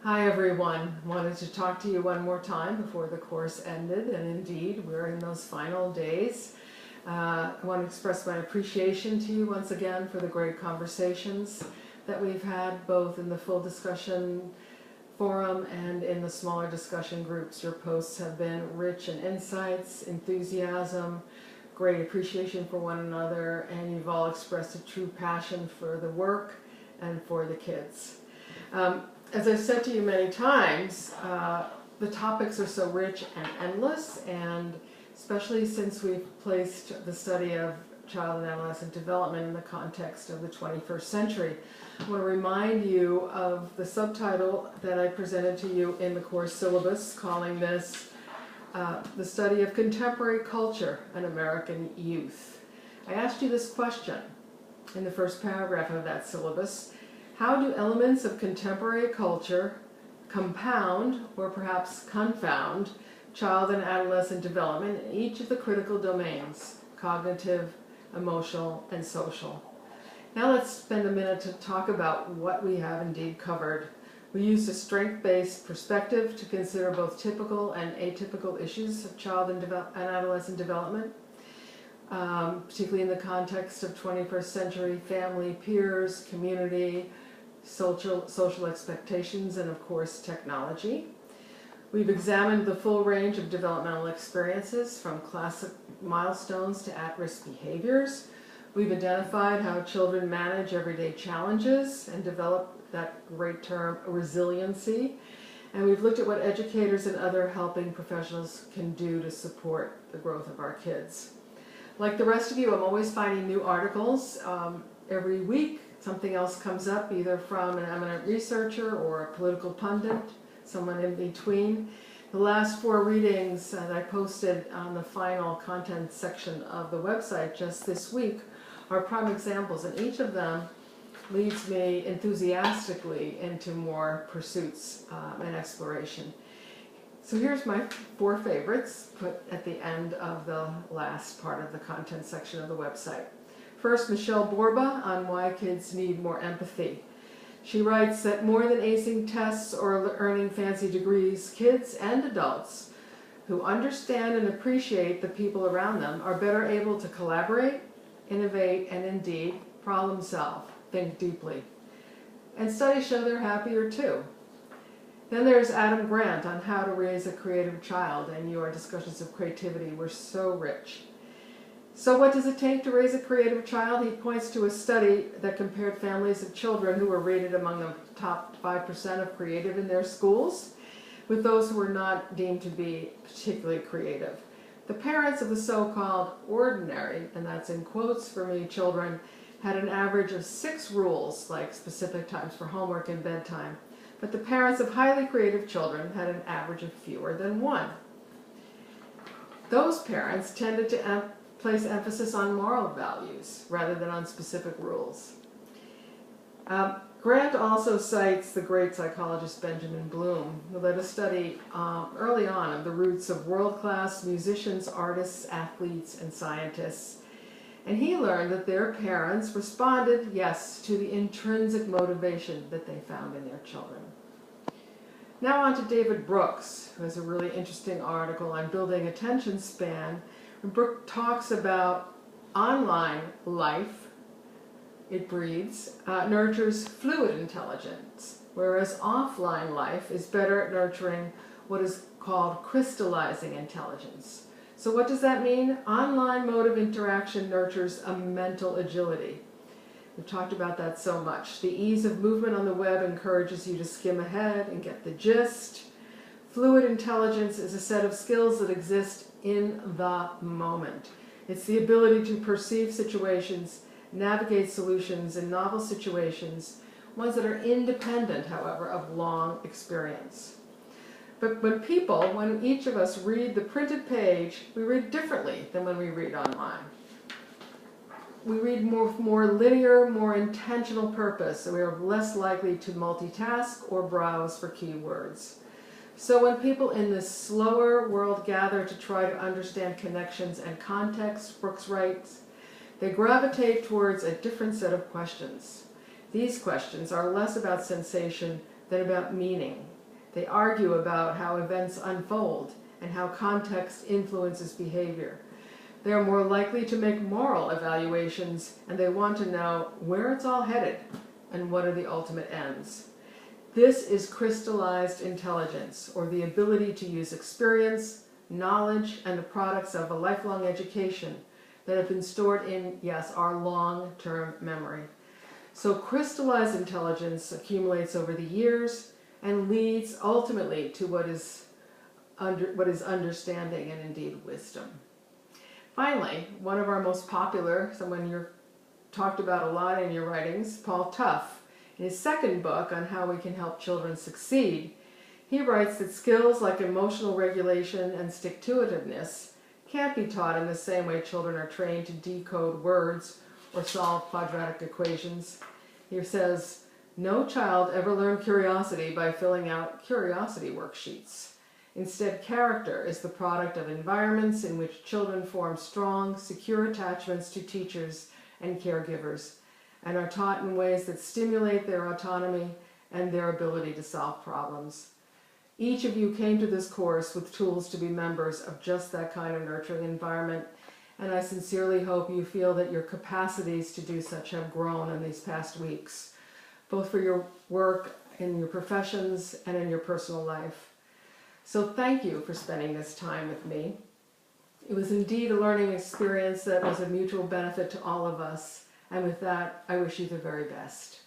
Hi everyone. Wanted to talk to you one more time before the course ended, and indeed we're in those final days. I want to express my appreciation to you once again for the great conversations that we've had both in the full discussion forum and in the smaller discussion groups. Your posts have been rich in insights, enthusiasm, great appreciation for one another, and you've all expressed a true passion for the work and for the kids. As I've said to you many times, the topics are so rich and endless, and especially since we've placed the study of child and adolescent development in the context of the 21st century, I want to remind you of the subtitle that I presented to you in the course syllabus, calling this The Study of Contemporary Culture and American Youth. I asked you this question in the first paragraph of that syllabus: how do elements of contemporary culture compound, or perhaps confound, child and adolescent development in each of the critical domains: cognitive, emotional, and social? Now let's spend a minute to talk about what we have indeed covered. We used a strength-based perspective to consider both typical and atypical issues of child and adolescent development, particularly in the context of 21st century family, peers, community, social expectations, and of course technology. We've examined the full range of developmental experiences, from classic milestones to at-risk behaviors. We've identified how children manage everyday challenges and develop that great term, resiliency. And we've looked at what educators and other helping professionals can do to support the growth of our kids. Like the rest of you, I'm always finding new articles. Every week something else comes up, either from an eminent researcher or a political pundit, someone in between. The last 4 readings that I posted on the final content section of the website just this week are prime examples, and each of them leads me enthusiastically into more pursuits and exploration. So here's my 4 favorites put at the end of the last part of the content section of the website. First, Michelle Borba on why kids need more empathy. She writes that more than acing tests or earning fancy degrees, kids and adults who understand and appreciate the people around them are better able to collaborate, innovate, and indeed problem solve, think deeply. And studies show they're happier too. Then there's Adam Grant on how to raise a creative child, and your discussions of creativity were so rich. So what does it take to raise a creative child? He points to a study that compared families of children who were rated among the top 5% of creative in their schools with those who were not deemed to be particularly creative. The parents of the so-called ordinary, and that's in quotes for me, children, had an average of 6 rules, like specific times for homework and bedtime. But the parents of highly creative children had an average of fewer than 1. Those parents tended to place emphasis on moral values rather than on specific rules. Grant also cites the great psychologist Benjamin Bloom, who led a study early on of the roots of world-class musicians, artists, athletes, and scientists. And he learned that their parents responded, yes, to the intrinsic motivation that they found in their children. Now on to David Brooks, who has a really interesting article on building attention span. Brooks talks about online life, it breeds, nurtures fluid intelligence, whereas offline life is better at nurturing what is called crystallizing intelligence. So what does that mean? Online mode of interaction nurtures a mental agility. We've talked about that so much. The ease of movement on the web encourages you to skim ahead and get the gist. Fluid intelligence is a set of skills that exist in the moment. It's the ability to perceive situations, navigate solutions in novel situations, ones that are independent, however, of long experience. But when each of us read the printed page, we read differently than when we read online. We read more linear, more intentional purpose, so we are less likely to multitask or browse for keywords. So when people in this slower world gather to try to understand connections and context, Brooks writes, they gravitate towards a different set of questions. These questions are less about sensation than about meaning. They argue about how events unfold and how context influences behavior. They are more likely to make moral evaluations, and they want to know where it's all headed and what are the ultimate ends. This is crystallized intelligence, or the ability to use experience, knowledge, and the products of a lifelong education that have been stored in, yes, our long-term memory. So crystallized intelligence accumulates over the years and leads ultimately to what is understanding and indeed wisdom. Finally, one of our most popular, someone you've talked about a lot in your writings, Paul Tough, in his second book on how we can help children succeed, he writes that skills like emotional regulation and stick-to-itiveness can't be taught in the same way children are trained to decode words or solve quadratic equations. He says, no child ever learned curiosity by filling out curiosity worksheets. Instead, character is the product of environments in which children form strong, secure attachments to teachers and caregivers, and are taught in ways that stimulate their autonomy and their ability to solve problems. Each of you came to this course with tools to be members of just that kind of nurturing environment, and I sincerely hope you feel that your capacities to do such have grown in these past weeks, both for your work in your professions and in your personal life. So thank you for spending this time with me. It was indeed a learning experience that was a mutual benefit to all of us, and with that, I wish you the very best.